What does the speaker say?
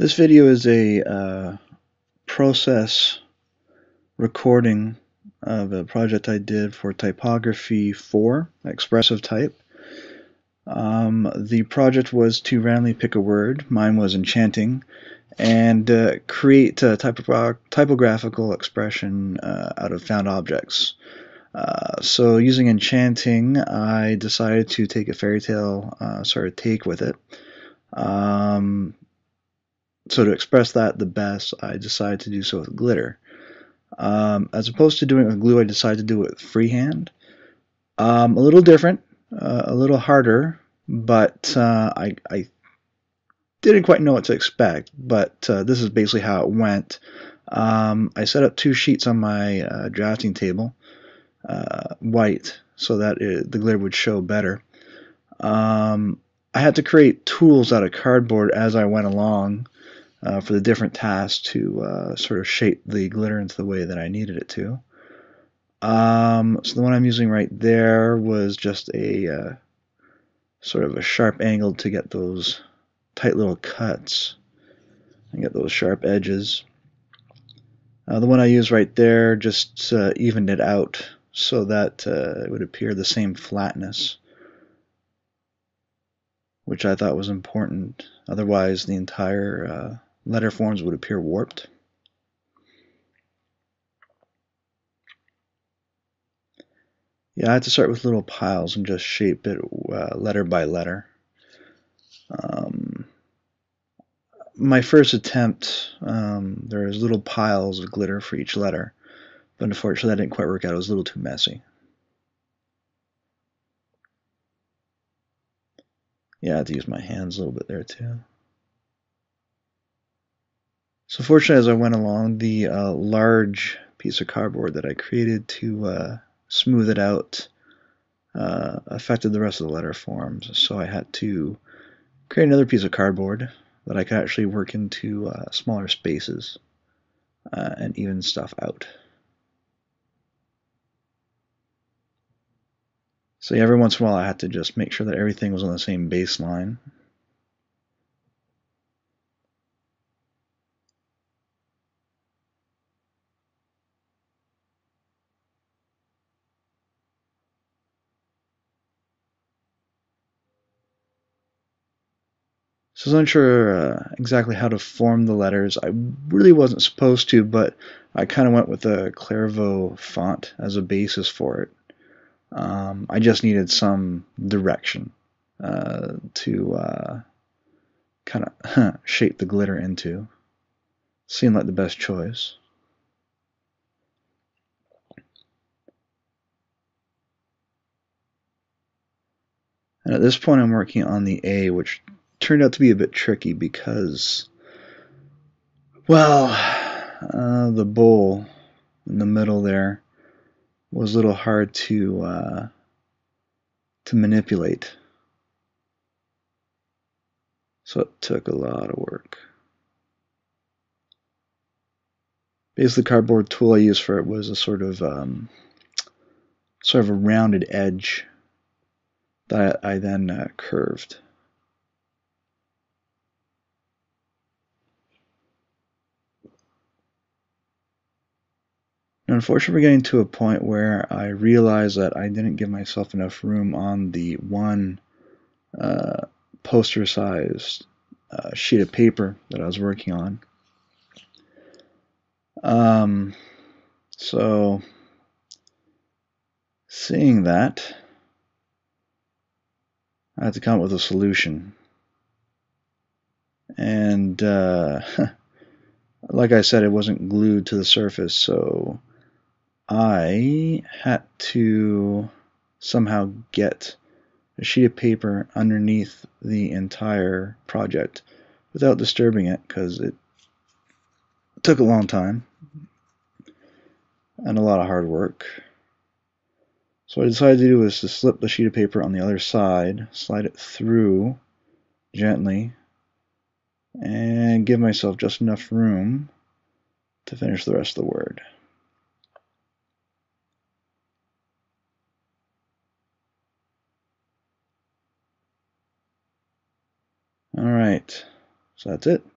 This video is a process recording of a project I did for Typography 4, Expressive Type. The project was to randomly pick a word, mine was Enchanting, and create a typographical expression out of found objects. So using Enchanting, I decided to take a fairy tale sort of take with it. So to express that the best, I decided to do so with glitter. As opposed to doing it with glue, I decided to do it with freehand. A little different, a little harder, but I didn't quite know what to expect. But this is basically how it went. I set up two sheets on my drafting table, white, so that the glitter would show better. I had to create tools out of cardboard as I went along. For the different tasks to sort of shape the glitter into the way that I needed it to. So the one I'm using right there was just a sort of a sharp angle to get those tight little cuts and get those sharp edges. The one I used right there just evened it out so that it would appear the same flatness, which I thought was important. Otherwise, the entire letter forms would appear warped. Yeah, I had to start with little piles and just shape it letter by letter. My first attempt, there was little piles of glitter for each letter, but unfortunately that didn't quite work out. It was a little too messy. Yeah, I had to use my hands a little bit there too. So fortunately, as I went along, the large piece of cardboard that I created to smooth it out affected the rest of the letter forms. So I had to create another piece of cardboard that I could actually work into smaller spaces and even stuff out. So every once in a while I had to just make sure that everything was on the same baseline. So I was unsure exactly how to form the letters. I really wasn't supposed to, but I kind of went with a Clairvaux font as a basis for it. I just needed some direction to kind of shape the glitter into. Seemed like the best choice. And at this point I'm working on the A, which turned out to be a bit tricky because, well, the bowl in the middle there was a little hard to manipulate. So it took a lot of work. Basically, the cardboard tool I used for it was a sort of a rounded edge that I then curved. And unfortunately, we're getting to a point where I realized that I didn't give myself enough room on the one poster-sized sheet of paper that I was working on. So, seeing that, I had to come up with a solution. And like I said, it wasn't glued to the surface, so I had to somehow get a sheet of paper underneath the entire project without disturbing it, because it took a long time and a lot of hard work. So what I decided to do was to slip the sheet of paper on the other side, slide it through gently, and give myself just enough room to finish the rest of the word. Alright, so that's it.